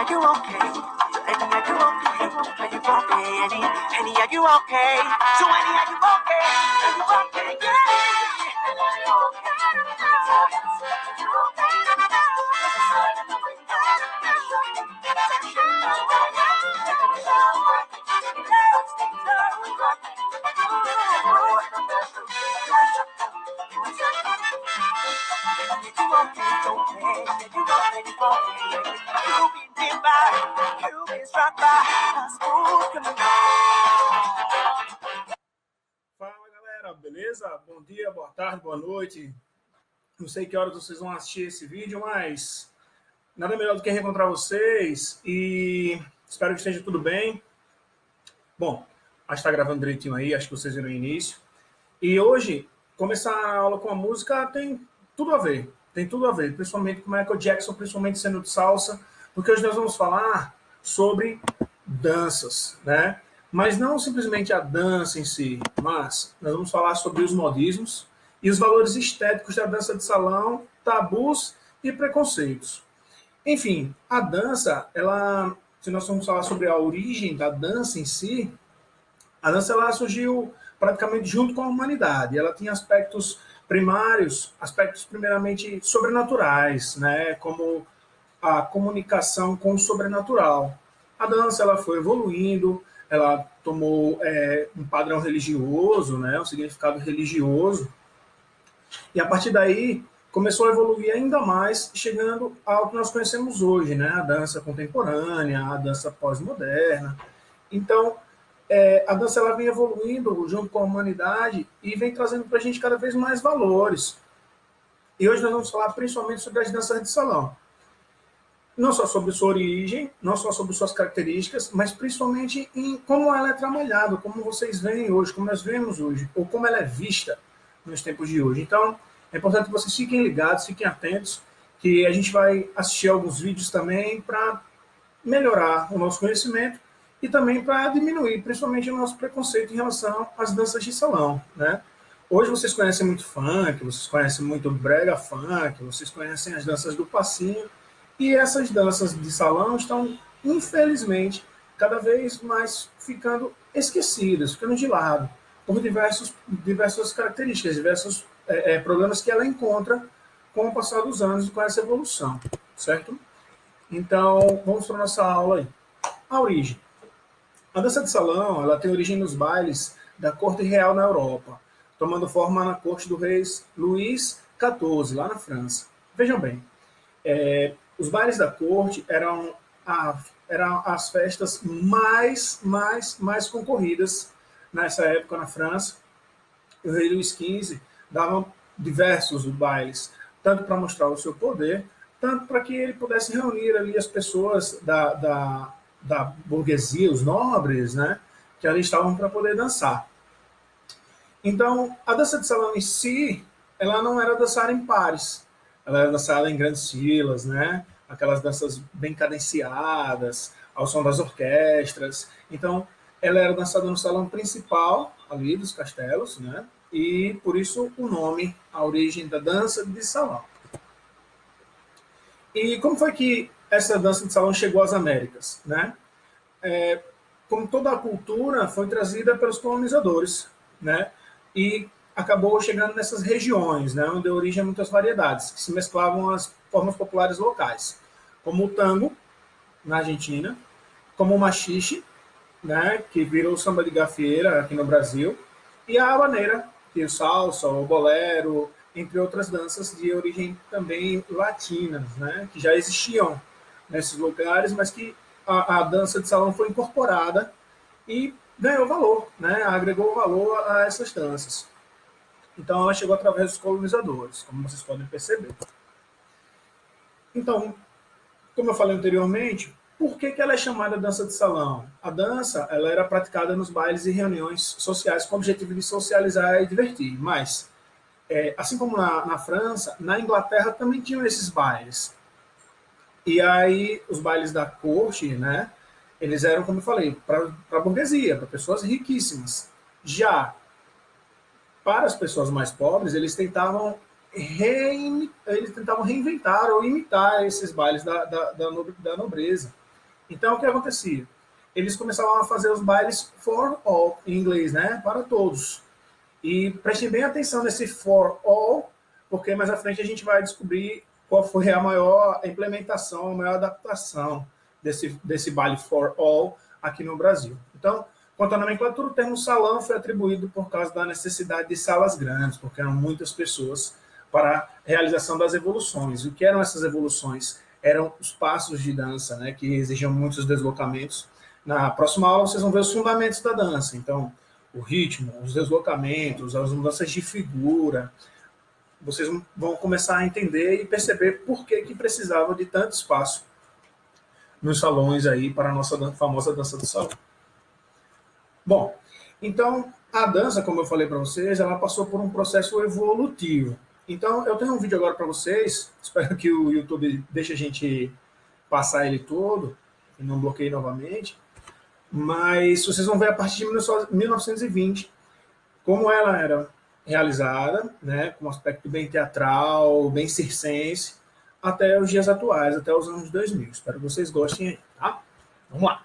are you okay? Henny, are you okay? Are you okay, Henny? Henny, are you okay? So Henny, are you okay? Are you okay? Fala galera, beleza? Bom dia, boa tarde, boa noite. Não sei que horas vocês vão assistir esse vídeo, mas nada melhor do que reencontrar vocês e espero que esteja tudo bem. Bom, acho que está gravando direitinho aí, acho que vocês viram no início. E hoje, começar a aula com a música tem tudo a ver. Tem tudo a ver, principalmente com Michael Jackson, principalmente sendo de salsa, porque hoje nós vamos falar sobre danças, né? Mas não simplesmente a dança em si, mas nós vamos falar sobre os modismos e os valores estéticos da dança de salão, tabus e preconceitos. Enfim, a dança, ela, se nós formos falar sobre a origem da dança em si, a dança ela surgiu praticamente junto com a humanidade. Ela tinha aspectos primários, aspectos primeiramente sobrenaturais, né, como a comunicação com o sobrenatural. A dança ela foi evoluindo, ela tomou um padrão religioso, né, um significado religioso, e a partir daí começou a evoluir ainda mais, chegando ao que nós conhecemos hoje, né, a dança contemporânea, a dança pós-moderna. Então, a dança ela vem evoluindo junto com a humanidade e vem trazendo para a gente cada vez mais valores. E hoje nós vamos falar principalmente sobre as danças de salão. Não só sobre sua origem, não só sobre suas características, mas principalmente em como ela é trabalhada, como vocês veem hoje, como nós vemos hoje, ou como ela é vista nos tempos de hoje. Então, é importante que vocês fiquem ligados, fiquem atentos, que a gente vai assistir alguns vídeos também para melhorar o nosso conhecimento e também para diminuir, principalmente, o nosso preconceito em relação às danças de salão, né? Hoje vocês conhecem muito funk, vocês conhecem muito brega funk, vocês conhecem as danças do passinho, e essas danças de salão estão, infelizmente, cada vez mais ficando esquecidas, ficando de lado, por diversas características, diversos problemas que ela encontra com o passar dos anos e com essa evolução, certo? Então, vamos para a nossa aula aí. A origem. A dança de salão ela tem origem nos bailes da corte real na Europa, tomando forma na corte do rei Luís XIV, lá na França. Vejam bem, os bailes da corte eram as festas mais concorridas nessa época na França. O rei Luís XV dava diversos bailes, tanto para mostrar o seu poder, tanto para que ele pudesse reunir ali as pessoas da burguesia, os nobres, né, que ali estavam para poder dançar. Então, a dança de salão em si, ela não era dançada em pares, ela era dançada em grandes filas, né, aquelas danças bem cadenciadas, ao som das orquestras. Então, ela era dançada no salão principal, ali dos castelos, né, e por isso o nome, a origem da dança de salão. E como foi que essa dança de salão chegou às Américas, né? Como toda a cultura foi trazida pelos colonizadores, né? E acabou chegando nessas regiões, né? Onde deu origem a muitas variedades, que se mesclavam às formas populares locais, como o tango, na Argentina, como o machixe, né? Que virou o samba de gafieira aqui no Brasil, e a habaneira, que é o salsa, o bolero, entre outras danças de origem também latinas, né, que já existiam nesses lugares, mas que a dança de salão foi incorporada e ganhou valor, né, agregou valor a essas danças. Então ela chegou através dos colonizadores, como vocês podem perceber. Então, como eu falei anteriormente, por que ela é chamada dança de salão? A dança ela era praticada nos bailes e reuniões sociais com o objetivo de socializar e divertir, mas assim como na França, na Inglaterra também tinham esses bailes. E aí, os bailes da corte, né, eles eram, como eu falei, para a burguesia, para pessoas riquíssimas. Já para as pessoas mais pobres, eles tentavam reinventar ou imitar esses bailes da nobreza. Então, o que acontecia? Eles começavam a fazer os bailes for all, em inglês, né? Para todos. E prestem bem atenção nesse for all, porque mais à frente a gente vai descobrir qual foi a maior implementação, a maior adaptação desse baile for all aqui no Brasil. Então, quanto à nomenclatura, o termo salão foi atribuído por causa da necessidade de salas grandes, porque eram muitas pessoas para a realização das evoluções. O que eram essas evoluções? Eram os passos de dança, né, que exigiam muitos deslocamentos. Na próxima aula vocês vão ver os fundamentos da dança. Então, o ritmo, os deslocamentos, as mudanças de figura. Vocês vão começar a entender e perceber por que precisava de tanto espaço nos salões aí para a nossa famosa dança do salão. Bom, então a dança, como eu falei para vocês, ela passou por um processo evolutivo. Então eu tenho um vídeo agora para vocês, espero que o YouTube deixe a gente passar ele todo e não bloqueie novamente, mas vocês vão ver a partir de 1920 como ela era realizada, né, com um aspecto bem teatral, bem circense, até os dias atuais, até os anos 2000. Espero que vocês gostem aí, tá? Vamos lá.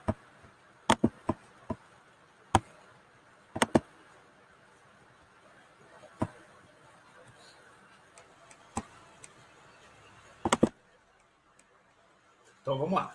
Então vamos lá.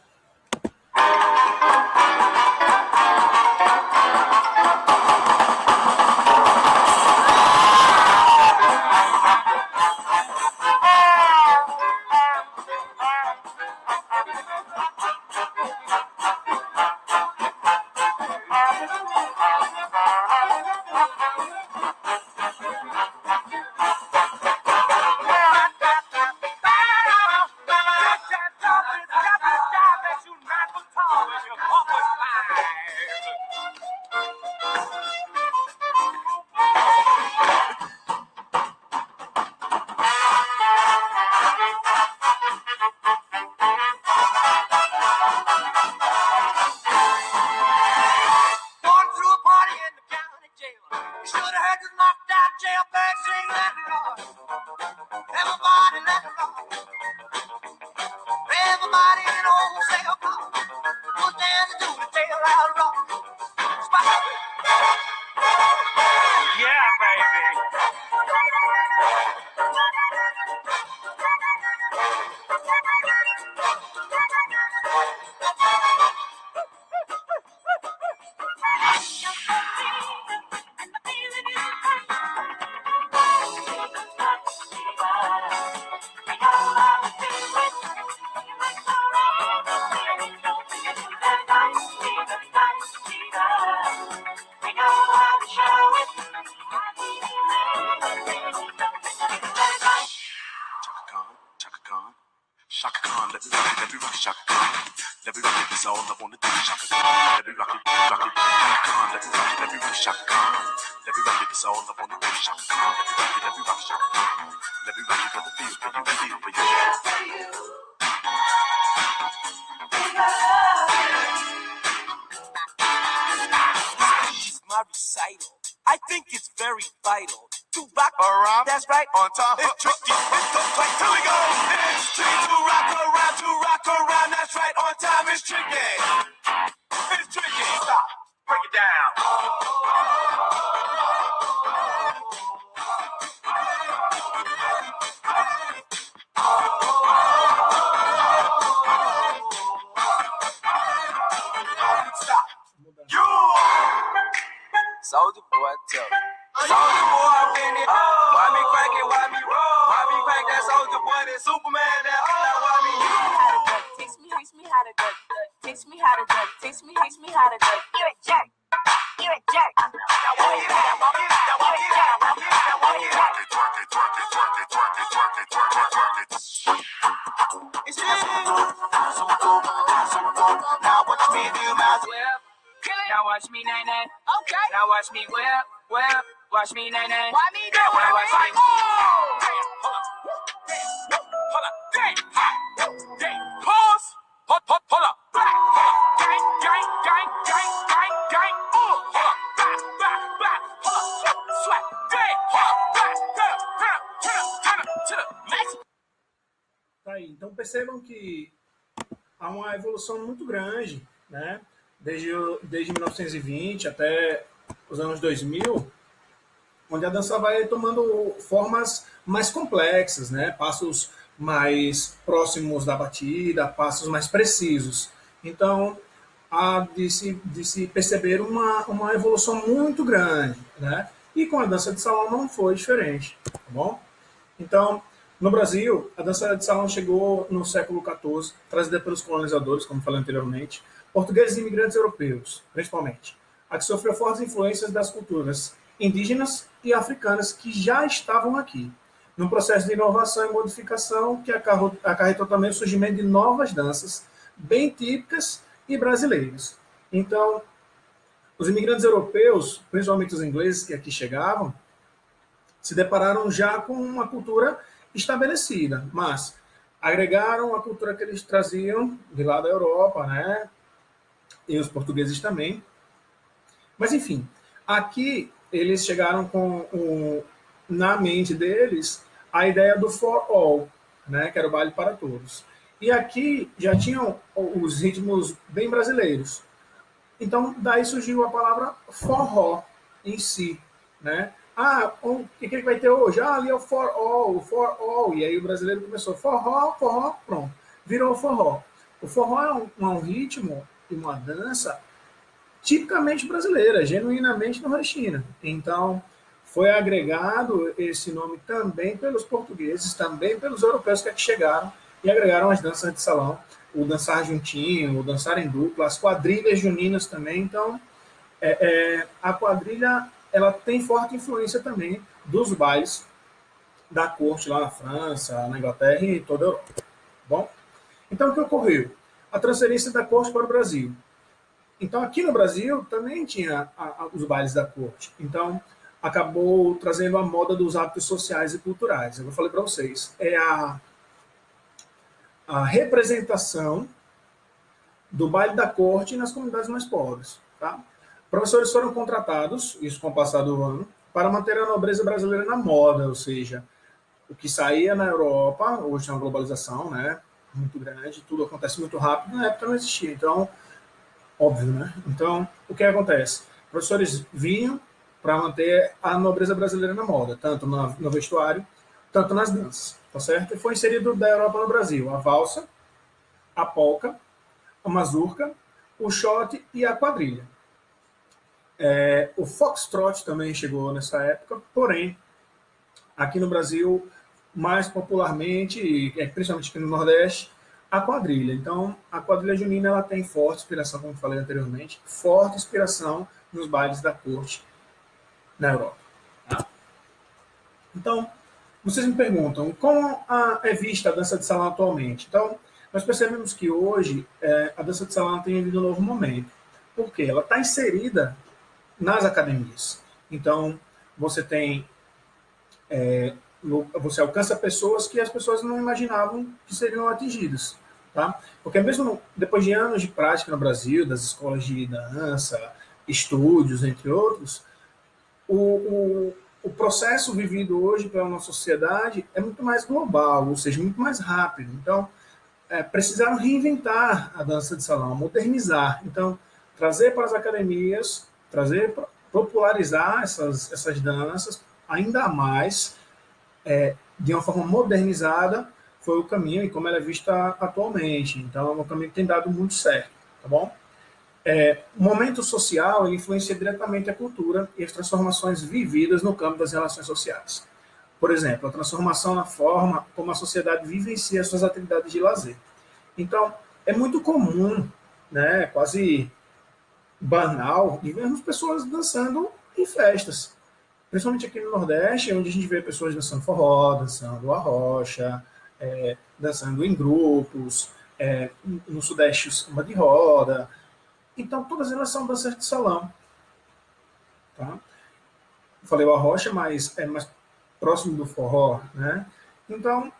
Shaka Khan, let me rock Shaka Khan. Let me rock it, that's all I wanna do. Shaka Khan, let me rock it, rock it. Shaka Khan, let me rock Shaka Khan. Let me rock it, that's all I wanna do. Shaka Khan, let me rock Shaka Khan. Let me rock it for the feel for you, feel for you. This is my recital. I think it's very vital to rock around. That's right, on time. It's tricky. It's so tight. Here we go. It's tricky to rock around, to rock around. That's right, on time. It's tricky. It's tricky. Stop. Break it down. Stop. You. Soldier boy, tell me. Soldier boy, I'm in it. Why me crank it? Why me roll? Why me crank that soldier boy? That Superman? That all? Why me? Teach me how to duck. Teach me how to duck. Teach me how to duck. You a jerk. You a jerk. Now walk it out. Walk it out. Now walk it out. Walk it out. Now walk it out. Twerk it, twerk it, twerk it, twerk it, twerk it, twerk it, twerk it, twerk it. It's now watch me do my Whip. Now watch me nay nay. Okay. Now watch me whip, whip. Watch me nay nay. Why me do Now it? watch me. Hold up. Pause. Hold up. Gang, gang, gang, gang, gang, gang. Hold up. Back. Hold up. Sweat. Hold up. Turn up. To the next. Tá aí. Então percebam que há uma evolução muito grande, né? Desde 1920 até os anos 2000, onde a dança vai tomando formas mais complexas, né? Passos mais próximos da batida, passos mais precisos. Então, há de se perceber uma evolução muito grande, né? E com a dança de salão não foi diferente, tá bom? Então, no Brasil, a dança de salão chegou no século XIV, trazida pelos colonizadores, como falei anteriormente, portugueses e imigrantes europeus, principalmente, a que sofreu fortes influências das culturas indígenas e africanas que já estavam aqui, num processo de inovação e modificação que acarretou também o surgimento de novas danças, bem típicas e brasileiras. Então, os imigrantes europeus, principalmente os ingleses que aqui chegavam, se depararam já com uma cultura estabelecida, mas agregaram a cultura que eles traziam de lá da Europa, né? E os portugueses também. Mas, enfim, aqui eles chegaram na mente deles a ideia do for all, né? Que era o baile para todos. E aqui já tinham os ritmos bem brasileiros. Então, daí surgiu a palavra forró em si, né? Ah, o que vai ter hoje? Ah, ali é o for all, o for all. E aí o brasileiro começou forró, forró, pronto. Virou o forró. O forró é um ritmo e uma dança tipicamente brasileira, genuinamente nordestina. Então, foi agregado esse nome também pelos portugueses, também pelos europeus que aqui chegaram e agregaram as danças de salão, o dançar juntinho, o dançar em dupla, as quadrilhas juninas também. Então, a quadrilha ela tem forte influência também dos bailes da corte lá na França, na Inglaterra e toda a Europa. Bom, então o que ocorreu? A transferência da corte para o Brasil. Então, aqui no Brasil também tinha os bailes da corte. Então, acabou trazendo a moda dos hábitos sociais e culturais. Eu falei para vocês, é a representação do baile da corte nas comunidades mais pobres. Tá? Professores foram contratados, isso com o passar do ano, para manter a nobreza brasileira na moda, ou seja, o que saía na Europa, hoje tem uma globalização, né, muito grande, tudo acontece muito rápido, na época não existia, então, óbvio, né? Então, o que acontece? Professores vinham para manter a nobreza brasileira na moda, tanto no vestuário, tanto nas danças, tá certo? E foi inserido da Europa no Brasil a valsa, a polca, a mazurca, o shot e a quadrilha. O foxtrot também chegou nessa época, porém, aqui no Brasil, mais popularmente, principalmente aqui no Nordeste, a quadrilha. Então, a quadrilha junina ela tem forte inspiração, como falei anteriormente, forte inspiração nos bailes da corte na Europa. Tá? Então, vocês me perguntam, como é vista a dança de salão atualmente? Então, nós percebemos que hoje a dança de salão tem vivido um novo momento. Por quê? Ela está inserida nas academias. Então, você tem... você alcança pessoas que as pessoas não imaginavam que seriam atingidas. Tá? Porque mesmo depois de anos de prática no Brasil, das escolas de dança, estúdios, entre outros, o processo vivido hoje pela nossa sociedade é muito mais global, ou seja, muito mais rápido. Então, precisaram reinventar a dança de salão, modernizar. Então, trazer para as academias, popularizar essas danças ainda mais, de uma forma modernizada, foi o caminho e como ela é vista atualmente. Então, é um caminho que tem dado muito certo, tá bom? O momento social ele influencia diretamente a cultura e as transformações vividas no campo das relações sociais. Por exemplo, a transformação na forma como a sociedade vivencia suas atividades de lazer. Então, é muito comum, né, quase banal, de vermos pessoas dançando em festas. Principalmente aqui no Nordeste, onde a gente vê pessoas dançando forró, dançando arrocha, dançando em grupos, no Sudeste samba de roda. Então, todas elas são danças de salão. Tá? Eu falei o arrocha, mas é mais próximo do forró. Né? Então,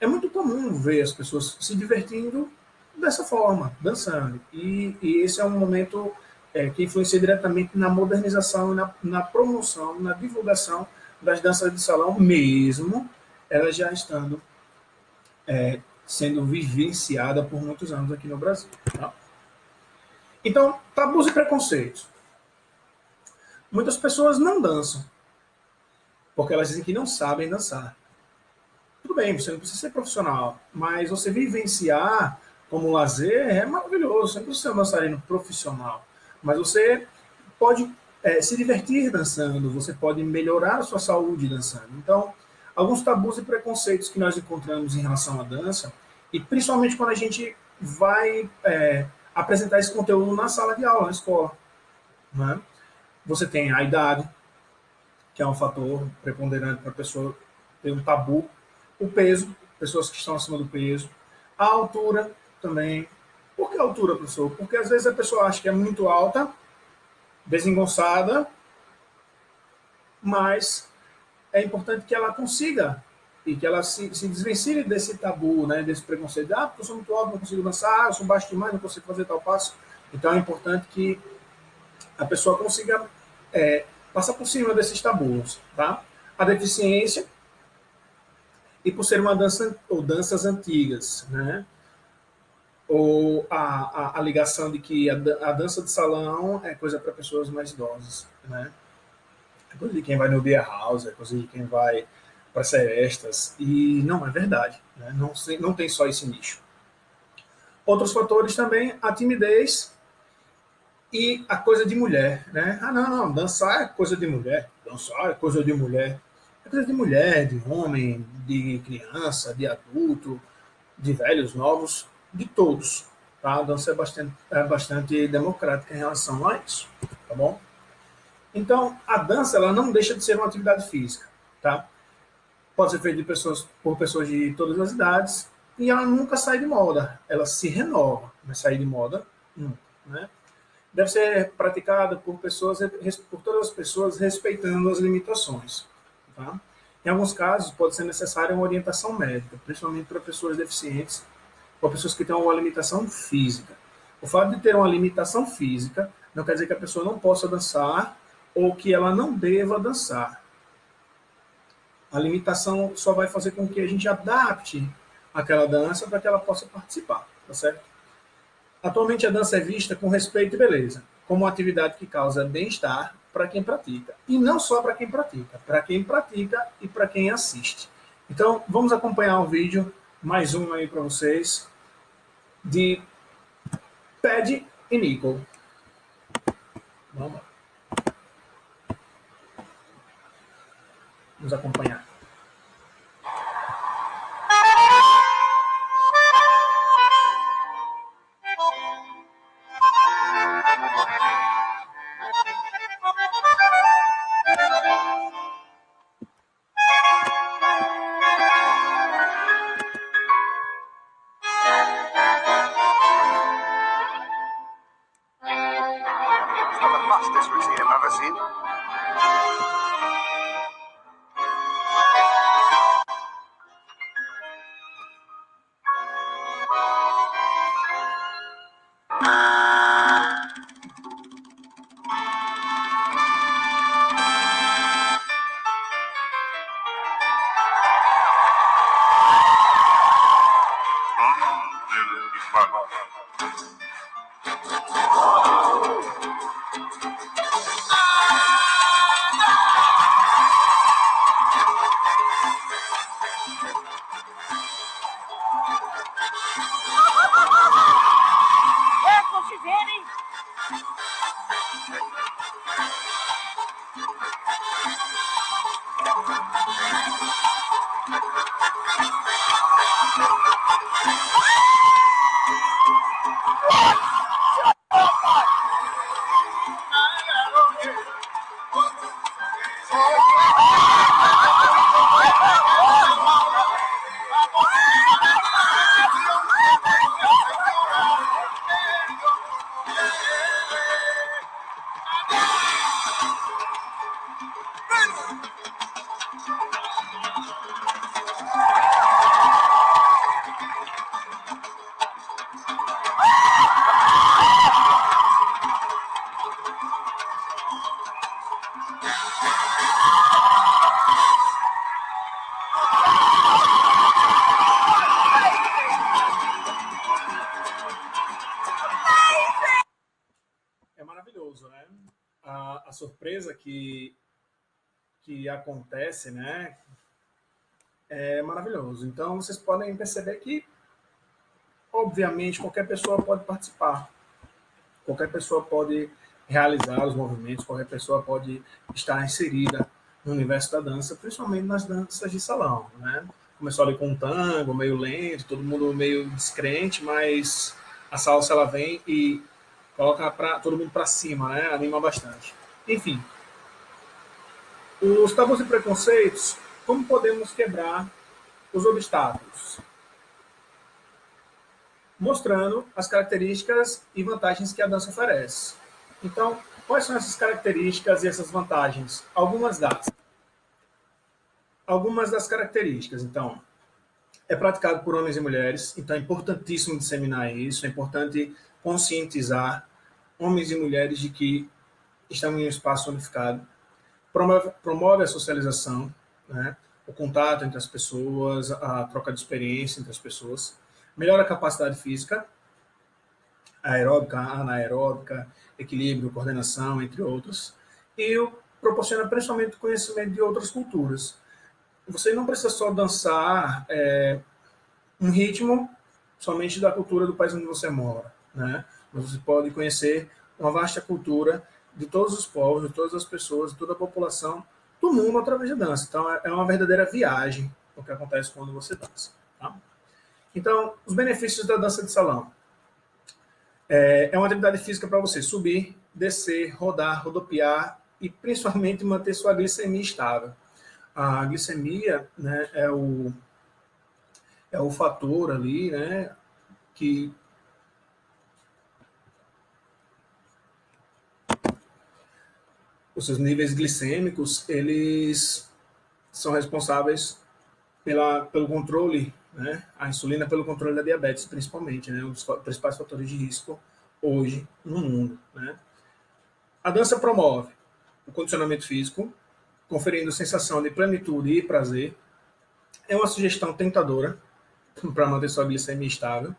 é muito comum ver as pessoas se divertindo dessa forma, dançando. E esse é um momento que influencia diretamente na modernização, na promoção, na divulgação das danças de salão, mesmo elas já estando sendo vivenciada por muitos anos aqui no Brasil. Tá? Então, tabus e preconceitos. Muitas pessoas não dançam, porque elas dizem que não sabem dançar. Tudo bem, você não precisa ser profissional, mas você vivenciar como lazer é maravilhoso. Você não precisa ser um dançarino profissional, mas você pode se divertir dançando, você pode melhorar a sua saúde dançando. Então, alguns tabus e preconceitos que nós encontramos em relação à dança, e principalmente quando a gente vai apresentar esse conteúdo na sala de aula, na escola. Né? Você tem a idade, que é um fator preponderante para a pessoa ter um tabu. O peso, pessoas que estão acima do peso. A altura também. Por que a altura, professor? Porque às vezes a pessoa acha que é muito alta, desengonçada, mas é importante que ela consiga e que ela se desvencilhe desse tabu, né, desse preconceito. Ah, porque eu sou muito alto, não consigo dançar, eu sou baixo demais, não consigo fazer tal passo. Então é importante que a pessoa consiga passar por cima desses tabus. Tá? A deficiência, e por ser uma dança ou danças antigas, né? Ou a ligação de que a dança de salão é coisa para pessoas mais idosas, né? É coisa de quem vai no beer house, é coisa de quem vai para festas, e não é verdade, né? Não tem só esse nicho. Outros fatores também, a timidez e a coisa de mulher, né? Ah, não, dançar é coisa de mulher, dançar é coisa de mulher. É coisa de mulher, de homem, de criança, de adulto, de velhos, novos, de todos. Tá? A dança é bastante democrática em relação a isso. Tá bom? Então, a dança ela não deixa de ser uma atividade física. Tá? Pode ser feita por pessoas de todas as idades e ela nunca sai de moda. Ela se renova, mas sair de moda nunca. Né? Deve ser praticada por todas as pessoas respeitando as limitações. Tá? Em alguns casos, pode ser necessária uma orientação médica, principalmente para pessoas deficientes ou pessoas que têm uma limitação física. O fato de ter uma limitação física não quer dizer que a pessoa não possa dançar ou que ela não deva dançar. A limitação só vai fazer com que a gente adapte aquela dança para que ela possa participar, tá certo? Atualmente a dança é vista com respeito e beleza, como uma atividade que causa bem-estar para quem pratica. E não só para quem pratica e para quem assiste. Então, vamos acompanhar um vídeo, mais um aí para vocês, de Paddy e Nicole. Vamos lá. Vamos acompanhar. It's not the fastest routine I've ever seen. maravilhoso, né? A surpresa que acontece, né? É maravilhoso. Então, vocês podem perceber que, obviamente, qualquer pessoa pode participar. Qualquer pessoa pode realizar os movimentos, qualquer pessoa pode estar inserida no universo da dança, principalmente nas danças de salão, né? Começou ali com um tango, meio lento, todo mundo meio descrente, mas a salsa ela vem e coloca todo mundo para cima, né? Anima bastante. Enfim, os tabus e preconceitos, como podemos quebrar os obstáculos? Mostrando as características e vantagens que a dança oferece. Então, quais são essas características e essas vantagens? Algumas das características. Então, é praticado por homens e mulheres, então é importantíssimo disseminar isso, é importante conscientizar homens e mulheres de que estão em um espaço unificado. Promove a socialização, né? O contato entre as pessoas, a troca de experiência entre as pessoas. Melhora a capacidade física, aeróbica, anaeróbica, equilíbrio, coordenação, entre outros. E proporciona principalmente conhecimento de outras culturas. Você não precisa só dançar um ritmo somente da cultura do país onde você mora, né? Mas você pode conhecer uma vasta cultura de todos os povos, de todas as pessoas, de toda a população do mundo através da dança. Então, é uma verdadeira viagem o que acontece quando você dança. Tá? Então, os benefícios da dança de salão. É uma atividade física para você subir, descer, rodar, rodopiar e principalmente manter sua glicemia estável. A glicemia, né, é o fator ali, né, que os seus níveis glicêmicos, eles são responsáveis pelo controle, né, a insulina pelo controle da diabetes, principalmente, né, um dos principais fatores de risco hoje no mundo, né. A dança promove o condicionamento físico, conferindo sensação de plenitude e prazer. É uma sugestão tentadora para manter sua glicemia estável,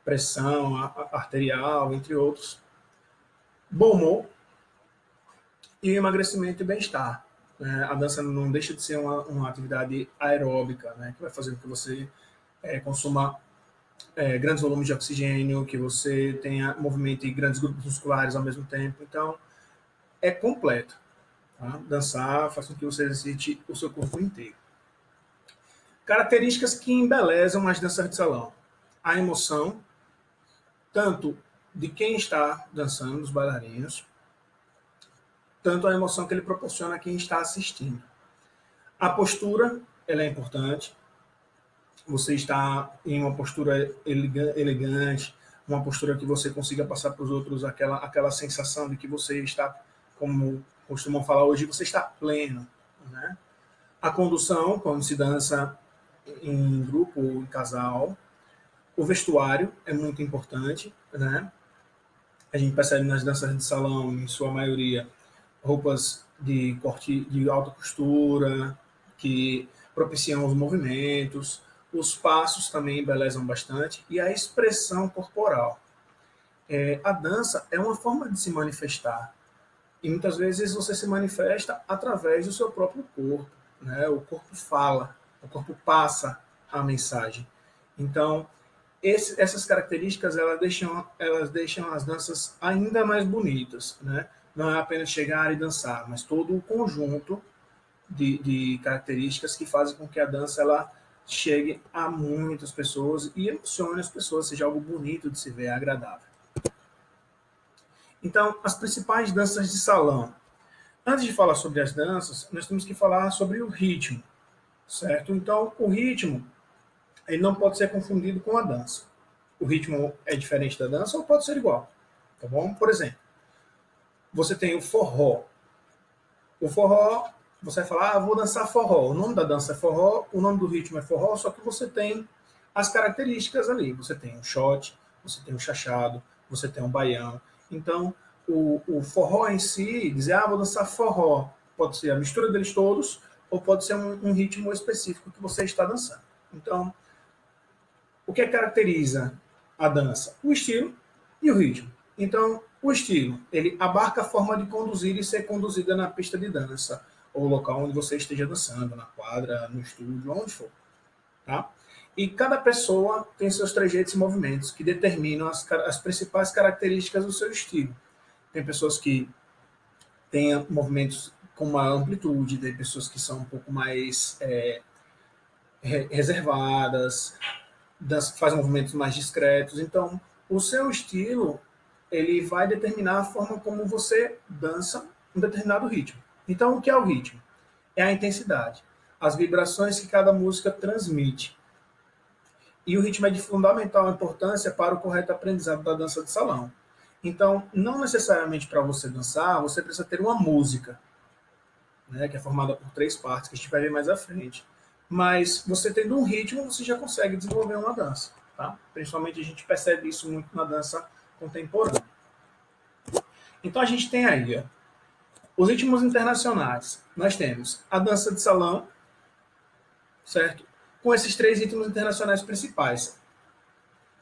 pressão arterial, entre outros. Bom humor e emagrecimento e bem-estar. A dança não deixa de ser uma atividade aeróbica, né, que vai fazer com que você consuma grandes volumes de oxigênio, que você tenha movimento em grandes grupos musculares ao mesmo tempo. Então, é completo. Tá? Dançar faz com que você exercite o seu corpo inteiro. Características que embelezam as danças de salão. A emoção, tanto de quem está dançando, dos bailarinos, tanto a emoção que ele proporciona a quem está assistindo. A postura, ela é importante. Você está em uma postura elegante, uma postura que você consiga passar para os outros aquela sensação de que você está, como costumam falar hoje, você está pleno. Né? A condução, quando se dança em grupo ou em casal. O vestuário é muito importante, né? A gente percebe nas danças de salão, em sua maioria, roupas de corte de alta costura, que propiciam os movimentos. Os passos também embelezam bastante. E a expressão corporal. A dança é uma forma de se manifestar. E muitas vezes você se manifesta através do seu próprio corpo. Né? O corpo fala, o corpo passa a mensagem. Então, essas características elas deixam as danças ainda mais bonitas. Né? Não é apenas chegar e dançar, mas todo o conjunto de características que fazem com que a dança ela chegue a muitas pessoas e emocione as pessoas, seja algo bonito de se ver, agradável. Então, as principais danças de salão. Antes de falar sobre as danças, nós temos que falar sobre o ritmo, certo? Então, o ritmo ele não pode ser confundido com a dança. O ritmo é diferente da dança ou pode ser igual, tá bom? Por exemplo, você tem o forró. O forró, você vai falar, vou dançar forró. O nome da dança é forró, o nome do ritmo é forró, só que você tem as características ali. Você tem um shot, você tem um chachado, você tem um baião. Então, o forró em si, dizer, vou dançar forró, pode ser a mistura deles todos, ou pode ser um ritmo específico que você está dançando. Então, o que caracteriza a dança? O estilo e o ritmo. Então, O estilo, ele abarca a forma de conduzir e ser conduzida na pista de dança, ou local onde você esteja dançando, na quadra, no estúdio, onde for. Tá? E cada pessoa tem seus trejeitos e movimentos que determinam as principais características do seu estilo. Tem pessoas que têm movimentos com maior amplitude, tem pessoas que são um pouco mais reservadas, fazem movimentos mais discretos. Então, o seu estilo ele vai determinar a forma como você dança um determinado ritmo. Então, o que é o ritmo? É a intensidade, as vibrações que cada música transmite. E o ritmo é de fundamental importância para o correto aprendizado da dança de salão. Então, não necessariamente para você dançar, você precisa ter uma música, né, que é formada por 3 partes, que a gente vai ver mais à frente. Mas você tendo um ritmo, você já consegue desenvolver uma dança. Tá? Principalmente a gente percebe isso muito na dança contemporânea. Então a gente tem aí os ritmos internacionais. Nós temos a dança de salão, certo? Com esses 3 ritmos internacionais principais: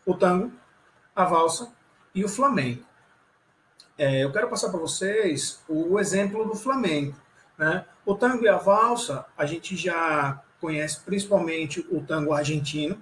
o tango, a valsa e o flamenco. Eu quero passar para vocês o exemplo do flamenco. Né? O tango e a valsa, a gente já conhece principalmente o tango argentino,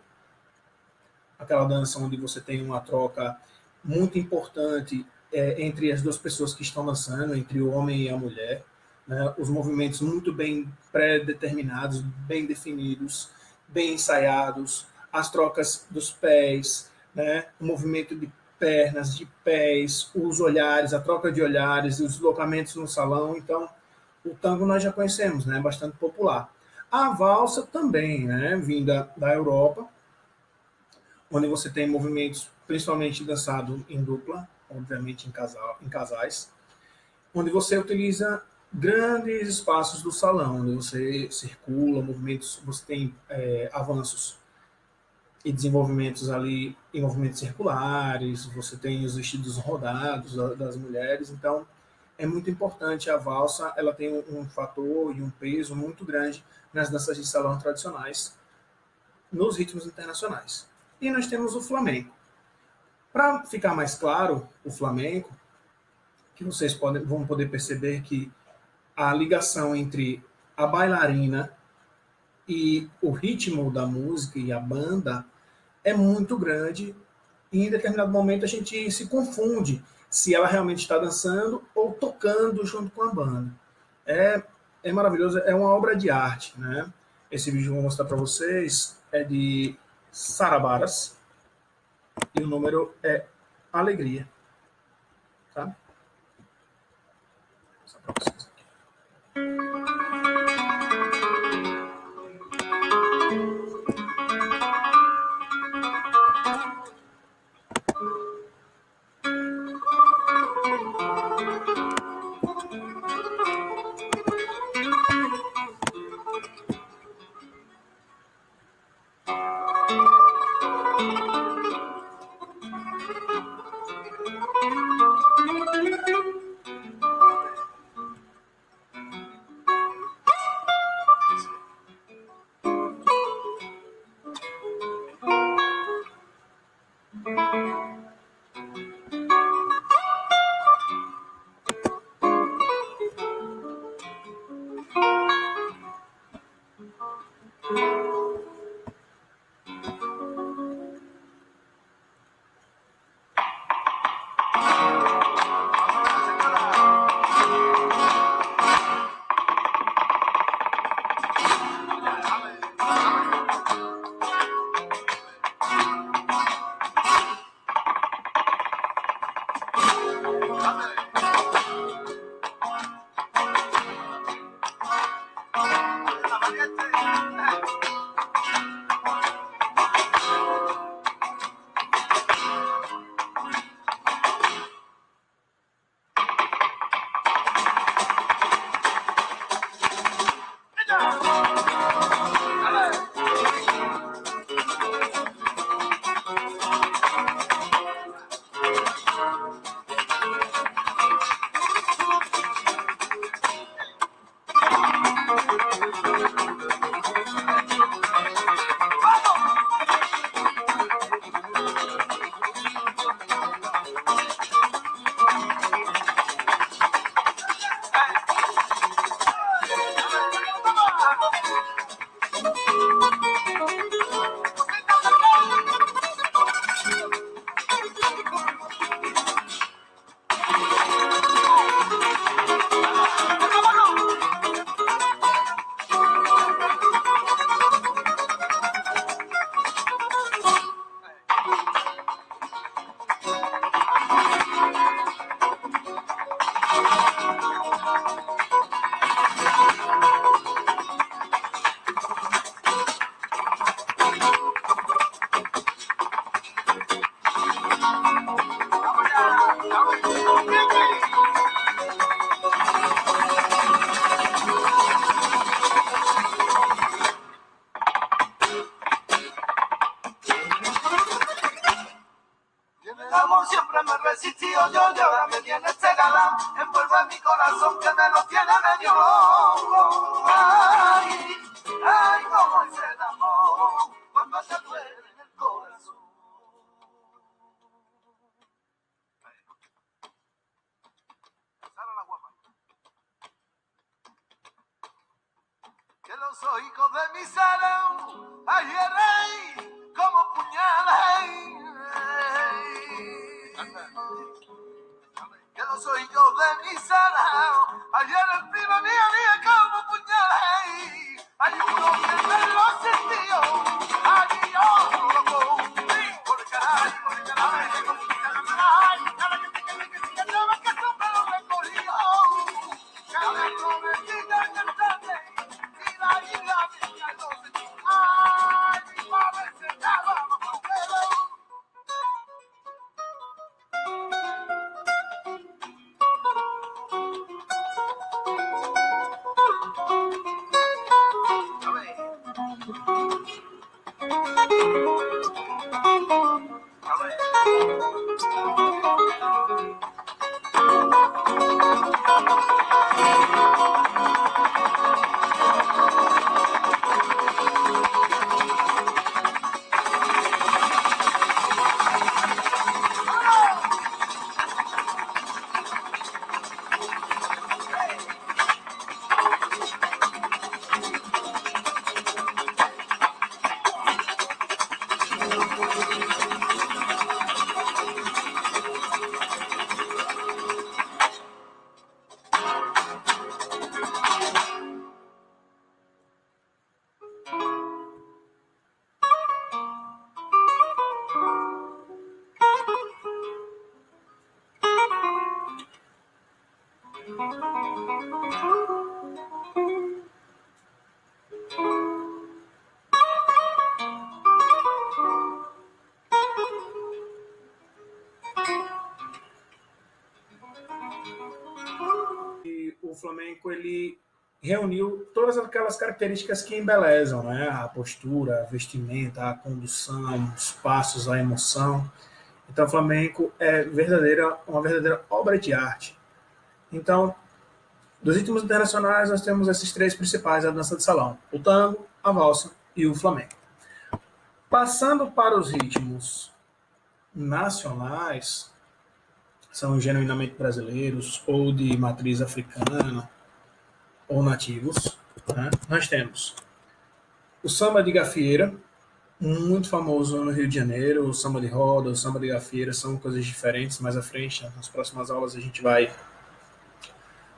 aquela dança onde você tem uma troca muito importante entre as 2 pessoas que estão dançando, entre o homem e a mulher. Né? Os movimentos muito bem pré-determinados, bem definidos, bem ensaiados, as trocas dos pés, né? O movimento de pernas, de pés, os olhares, a troca de olhares, os deslocamentos no salão. Então, o tango nós já conhecemos, né? Bastante popular. A valsa também, né? Vinda da Europa, onde você tem movimentos principalmente dançado em dupla, obviamente em casais, onde você utiliza grandes espaços do salão, onde você circula, movimentos, você tem avanços e desenvolvimentos ali em movimentos circulares, você tem os vestidos rodados das mulheres. Então é muito importante a valsa, ela tem um fator e um peso muito grande nas danças de salão tradicionais, nos ritmos internacionais. E nós temos o flamenco. Para ficar mais claro, o flamenco, que vocês vão poder perceber que a ligação entre a bailarina e o ritmo da música e a banda é muito grande, e em determinado momento a gente se confunde se ela realmente está dançando ou tocando junto com a banda. É maravilhoso, é uma obra de arte. Né? Esse vídeo que eu vou mostrar para vocês é de Sarabaras, e o número é Alegria. Tá? Vou mostrar para vocês aqui. El amor siempre me resistió, yo y ahora me tiene este galán, envuelve mi corazón que me lo tiene medio loco. Ay, ay, cómo es el amor cuando te duele en el corazón. Sara la guapa. Que los ojitos de mi salón, ay, rey, como puñales. Que los ojitos de mi salón, ayer el primo ni como puñales. Hay uno que me lo sintió, allí yo loco. Por el caray, como que caray, cada que llama que tú me lo recorrió. Cada prometida en el tarde, y la niña no se. Ay, mi padre se llama Mamá. O flamenco ele reuniu todas aquelas características que embelezam, né? A postura, a vestimenta, a condução, os passos, a emoção. Então, o flamenco é uma verdadeira obra de arte. Então, dos ritmos internacionais, nós temos esses três principais: a dança de salão, o tango, a valsa e o flamenco. Passando para os ritmos nacionais, são genuinamente brasileiros ou de matriz africana ou nativos, né? Nós temos o samba de gafieira, muito famoso no Rio de Janeiro. O samba de roda, o samba de gafieira são coisas diferentes. Mais à frente, nas próximas aulas, a gente vai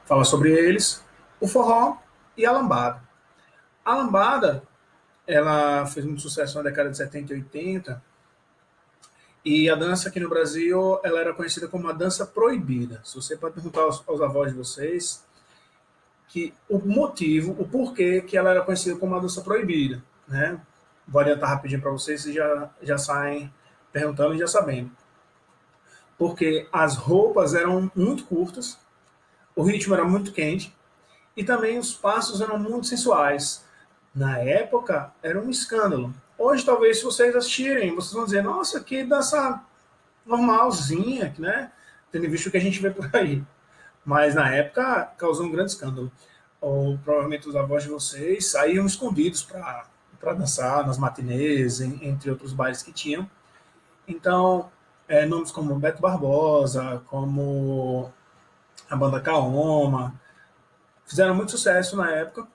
falar sobre eles. O forró e a lambada. A lambada, ela fez muito sucesso na década de 70 e 80, e a dança aqui no Brasil, ela era conhecida como a dança proibida. Se você pode perguntar aos avós de vocês que o motivo, o porquê que ela era conhecida como a dança proibida, né? Vou adiantar rapidinho para vocês e já saem perguntando e já sabendo. Porque as roupas eram muito curtas, o ritmo era muito quente e também os passos eram muito sensuais. Na época, era um escândalo. Hoje, talvez, se vocês assistirem, vocês vão dizer: nossa, que dança normalzinha, né? Tendo visto o que a gente vê por aí. Mas, na época, causou um grande escândalo. Ou, provavelmente, os avós de vocês saíam escondidos para dançar nas matinês, entre outros bailes que tinham. Então, nomes como Beto Barbosa, como a banda Kaoma, fizeram muito sucesso na época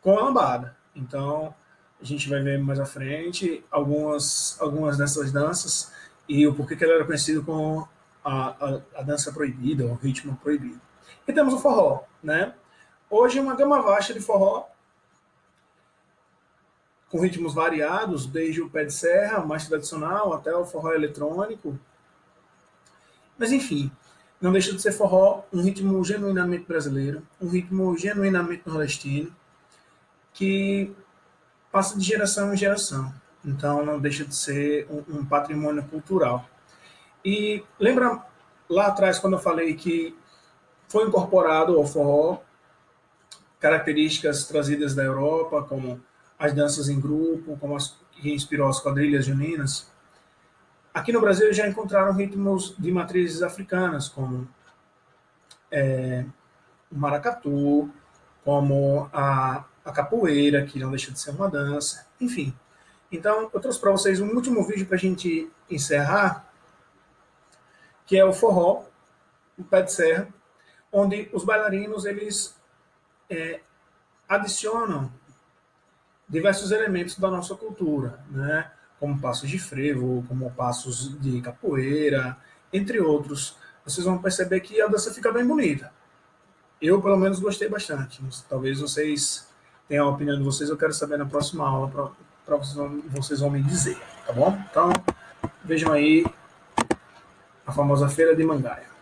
com a lambada. Então, a gente vai ver mais à frente algumas dessas danças e o porquê que ela era conhecida como a dança proibida, o ritmo proibido. E temos o forró, né? Hoje, uma gama vasta de forró, com ritmos variados, desde o pé de serra, o mais tradicional, até o forró eletrônico. Mas, enfim, não deixa de ser forró, um ritmo genuinamente brasileiro, um ritmo genuinamente nordestino, que passa de geração em geração. Então, não deixa de ser um patrimônio cultural. E lembra lá atrás, quando eu falei que foi incorporado ao forró características trazidas da Europa, como as danças em grupo, como as que inspirou as quadrilhas juninas, aqui no Brasil já encontraram ritmos de matrizes africanas, como o maracatu, como a capoeira, que não deixa de ser uma dança, enfim. Então, eu trouxe para vocês um último vídeo para a gente encerrar, que é o forró, o pé de serra, onde os bailarinos eles adicionam diversos elementos da nossa cultura, né? Como passos de frevo, como passos de capoeira, entre outros. Vocês vão perceber que a dança fica bem bonita. Eu, pelo menos, gostei bastante. Talvez vocês tenham a opinião de vocês, eu quero saber na próxima aula, para vocês vão me dizer, tá bom? Então, vejam aí a famosa Feira de Mangaia.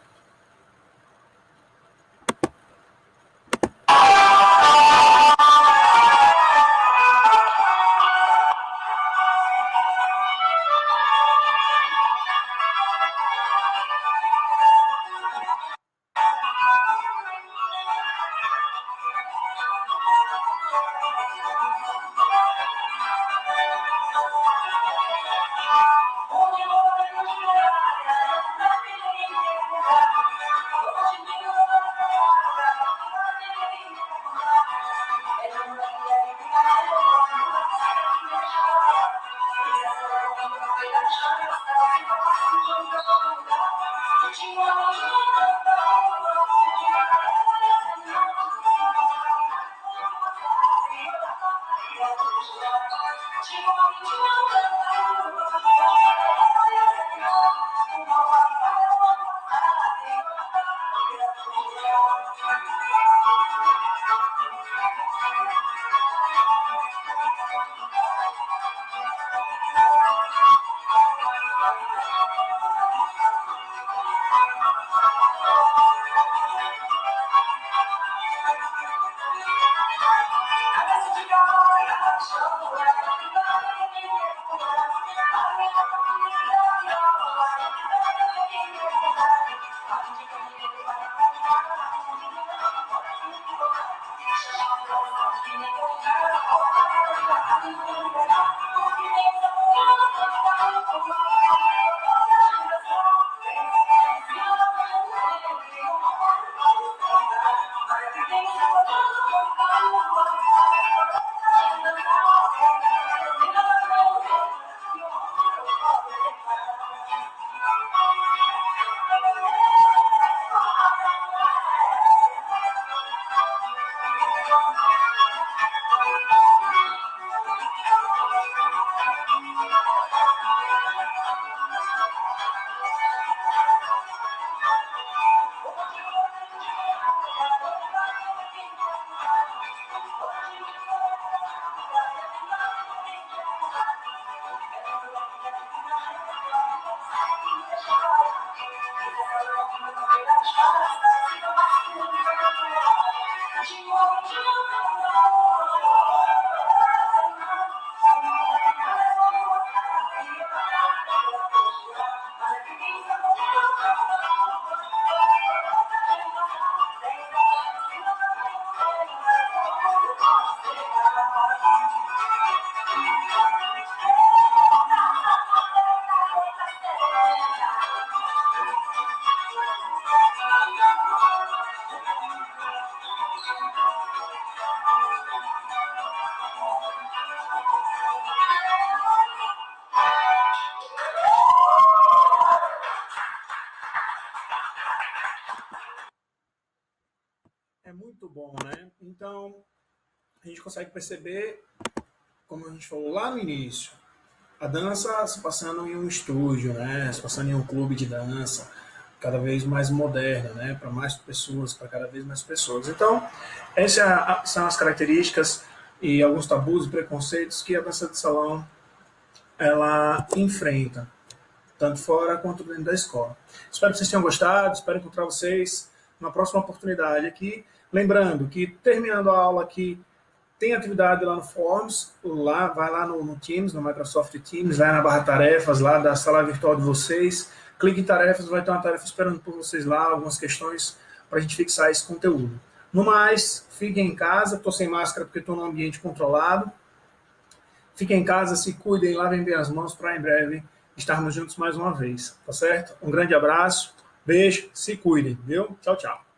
É muito bom, né? Então, a gente consegue perceber, como a gente falou lá no início, a dança se passando em um estúdio, né? Se passando em um clube de dança, cada vez mais moderno, né? Para mais pessoas, para cada vez mais pessoas. Então, essas são as características e alguns tabus e preconceitos que a dança de salão ela enfrenta, tanto fora quanto dentro da escola. Espero que vocês tenham gostado, espero encontrar vocês na próxima oportunidade aqui. Lembrando que, terminando a aula aqui, tem atividade lá no Forms, vai lá no Teams, no Microsoft Teams, vai na barra tarefas lá da sala virtual de vocês, clique em tarefas, vai ter uma tarefa esperando por vocês lá, algumas questões para a gente fixar esse conteúdo. No mais, fiquem em casa, estou sem máscara porque estou num ambiente controlado. Fiquem em casa, se cuidem, lavem bem as mãos para em breve estarmos juntos mais uma vez, tá certo? Um grande abraço, beijo, se cuidem, viu? Tchau, tchau.